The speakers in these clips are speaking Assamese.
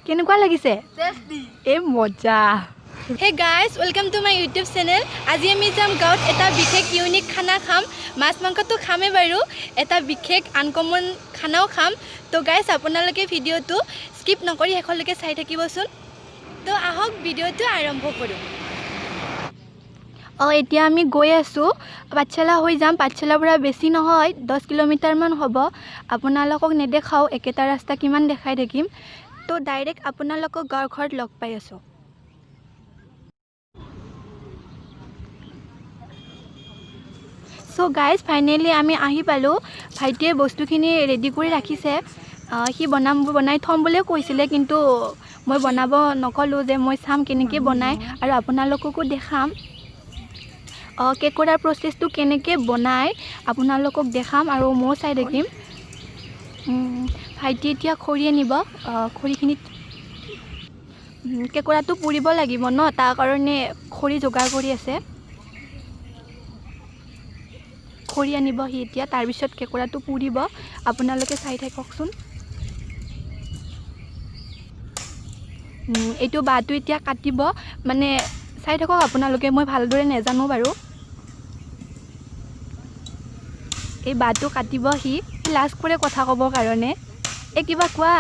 কেনেকুৱা লাগিছে এ মজা Hey guys, welcome to my YouTube channel. আজি আমি যাম গাঁৱত এটা বিশেষ ইউনিক খানা খাম মাছ মাংসটো খামে বাৰু এটা বিশেষ আনকমন খানাও খাম তো গাইস আপোনালোকে ভিডিওটো স্কিপ নকৰি হেকলৈকে চাই থাকিবচোন তো আহক ভিডিওটো আৰম্ভ কৰো এতিয়া আমি গৈ আছো পাঠশালা হৈ যাম পাঠশালাৰ পৰা বেছি নহয় 10 কিলোমিটাৰ মান হ'ব আপোনালোকক নেদেখাও একেটা ৰাস্তা কিমান দেখাই থাকিম তো ডাইৰেক্ট আপোনালোকক গাঁৱৰ ঘৰত লগ পাই আছো So guys, finally আমি আহি পালো ভাইটিয়ে বস্তুখিনি ৰেডি কৰি ৰাখিছে হি বনাই থম বুলিও কৈছিলে কিন্তু মই বনাব নকলো যে মই চাম কেনেকৈ বনাই আৰু আপোনালোককো দেখাম কেকৰাৰ প্ৰসেসটো কেনেকৈ বনাই আপোনালোকক দেখাম আৰু মই চাই দেখিম ভাইটি এতিয়া খৰি আনিব খৰিখিনি কেকৰাটো পুৰিব লাগিব ন তাৰ কাৰণে খৰি যোগাৰ কৰি আছে খৰি আনিব হি এতিয়া তাৰ পিছত কেকৰাটো পুৰিব আপোনালোকে চাই থাককচোন এইটো বাটো এতিয়া কাটিব মানে চাই থাকক আপোনালোকে মই ভালদৰে নেজানো বাৰু এই বাটো কাটিব হি লাজ কৰে কথা ক'ব কাৰণে এ কিবা কোৱা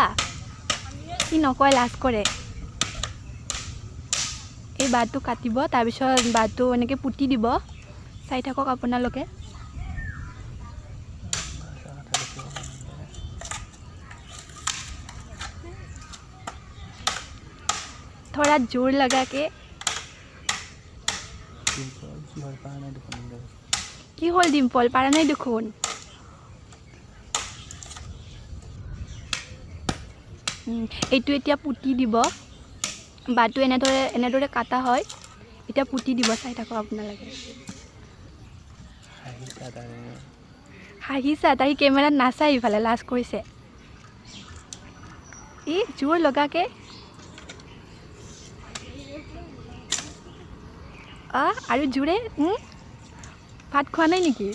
কি নকয় লাজ কৰে এই বাটো কাটিব তাৰ পিছত বাটো এনেকৈ পুতি দিব চাই থাকক আপোনালোকে थोड़ा जोर लगा के কি হল ডিম্পল পাৰা নাই দেখোন এইটো এতিয়া পুতি দিব বাটো এনেদৰে কাটা হয় এতিয়া পুতি দিব চাই থাকক আপোনালোকে হাঁহিছা তাই কেমেৰাত নাচাই ইফালে লাজ কৰিছে ই জোৰ লগাকে আৰু জোৰে ভাত খোৱা নাই নেকি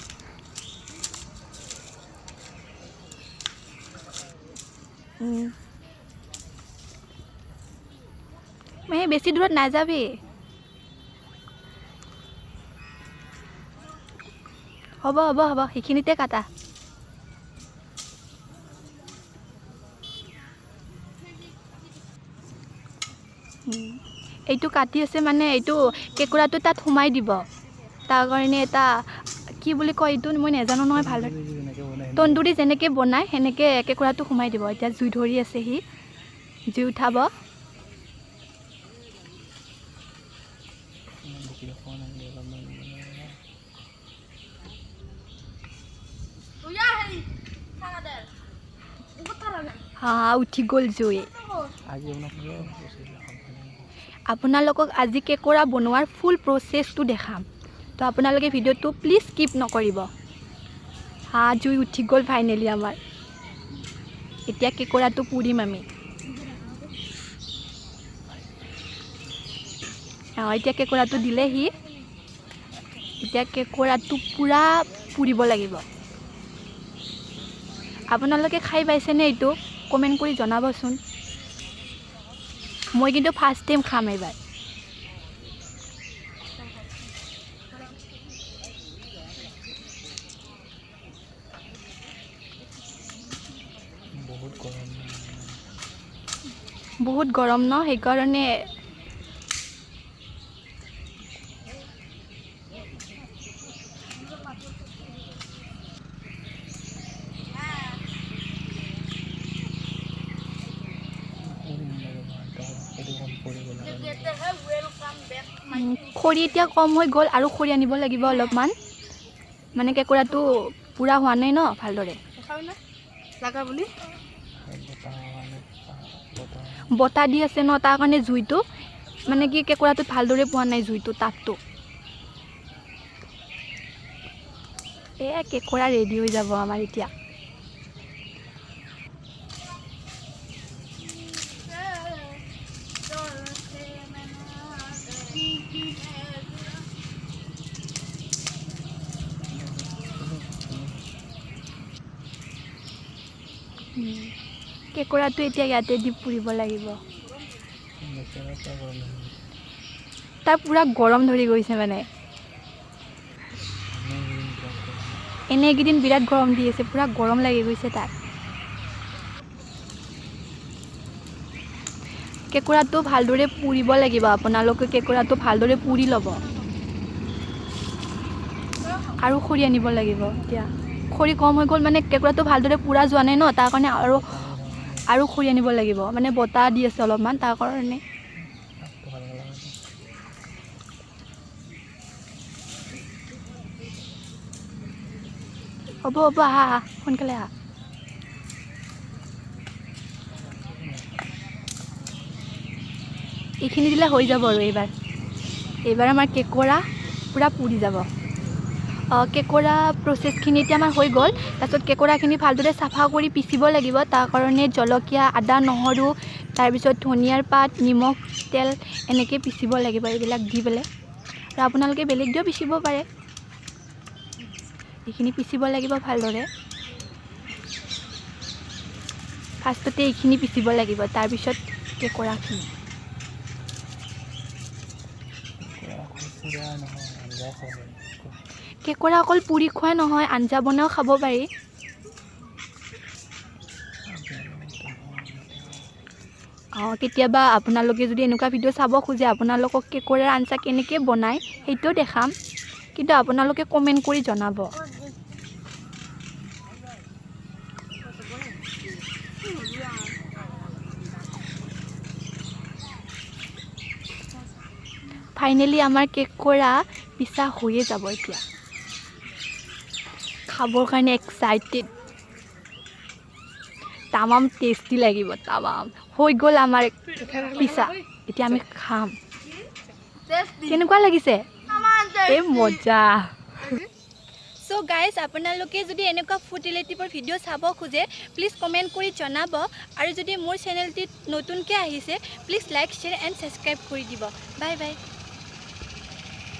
মই বেছি দূৰত নাযাবি হ'ব হ'ব হ'ব সেইখিনিতে কাটা এইটো কাটি আছে মানে এইটো কেকৰাটো তাত সোমাই দিব তাৰ কাৰণে এটা কি বুলি কয় এইটো মই নেজানো নহয় ভালদৰে তন্দুৰী যেনেকৈ বনায় সেনেকৈ কেকৰাটো সোমাই দিব এতিয়া জুই ধৰি আছে সি জুই উঠাব উঠি গ'ল জুই আপোনালোকক আজি কেকৰা বনোৱাৰ ফুল প্ৰসেসটো দেখাম তো আপোনালোকে ভিডিওটো প্লিজ স্কিপ নকৰিব জুই উঠি গ'ল ফাইনেলি আমাৰ এতিয়া কেকৰাটো পুৰিম আমি এতিয়া কেকৰাটো দিলেহি এতিয়া কেকৰাটো পুৰা পুৰিব লাগিব আপোনালোকে খাই পাইছেনে এইটো কমেণ্ট কৰি জনাবচোন মই কিন্তু ফাৰ্ষ্ট টাইম খাম এইবাৰ বহুত গৰম ন সেইকাৰণে খৰি এতিয়া কম হৈ গ'ল আৰু খৰি আনিব লাগিব অলপমান মানে কেকৰাটো পুৰা হোৱা নাই ন ভালদৰে বতা দি আছে ন তাৰ কাৰণে জুইটো মানে কি কেকৰাটোত ভালদৰে পোৱা নাই জুইটো তাপটো কেকৰা ৰেডি হৈ যাব আমাৰ এতিয়া কেকৰাটো এতিয়া ইয়াতে দি পুৰিব লাগিব তাৰ পুৰা গৰম ধৰি গৈছে মানে এনে একদিন বিৰাট গৰম দি আছে পুৰা গৰম লাগি গৈছে তাৰ কেকৰাটো ভালদৰে পুৰিব লাগিব আপোনালোকে কেকৰাটো ভালদৰে পুৰি ল'ব আৰু খৰি আনিব লাগিব এতিয়া খৰি কম হৈ গ'ল মানে কেকৰাটো ভালদৰে পুৰা যোৱা নাই ন তাৰ কাৰণে আৰু খৰি আনিব লাগিব মানে বতাহ দি আছে অলপমান তাৰ কাৰণে হ'ব আহা সোনকালে আহা এইখিনি দিলে হৈ যাব আৰু এইবাৰ আমাৰ কেকৰা পুৰা পুৰি যাব কেকৰা প্ৰচেছখিনি এতিয়া আমাৰ হৈ গ'ল তাৰপিছত কেকৰাখিনি ভালদৰে চাফা কৰি পিচিব লাগিব তাৰ কাৰণে জলকীয়া আদা নহৰু তাৰপিছত ধনিয়াৰ পাত নিমখ তেল এনেকৈ পিচিব লাগিব এইবিলাক দি পেলাই আৰু আপোনালোকে বেলেগ দিও পিচিব পাৰে এইখিনি পিচিব লাগিব ভালদৰে ফাৰ্ষ্টতে এইখিনি পিচিব লাগিব তাৰপিছত কেকৰাখিনি কেকৰা অকল পুৰি খোৱা নহয় আঞ্জা বনাও খাব পাৰি কেতিয়াবা আপোনালোকে যদি এনেকুৱা ভিডিঅ' চাব খোজে আপোনালোকক কেকৰাৰ আঞ্জা কেনেকৈ বনায় সেইটোও দেখাম কিন্তু আপোনালোকে কমেণ্ট কৰি জনাব ফাইনেলি আমাৰ কেকৰা পিছা হৈয়ে যাব এতিয়া খাবৰ কাৰণে এক্সাইটেড তামাম টেষ্টি লাগিব তামাম হৈ গ'ল আমাৰ পিছা এতিয়া আমি খাম কেনেকুৱা লাগিছে এই মজা সো গাইজ আপোনালোকে যদি এনেকুৱা ফুড ৰিলেটিভৰ ভিডিঅ' চাব খোজে প্লিজ কমেণ্ট কৰি জনাব আৰু যদি মোৰ চেনেলটিত নতুনকৈ আহিছে please like share and subscribe কৰি দিব বাই বাই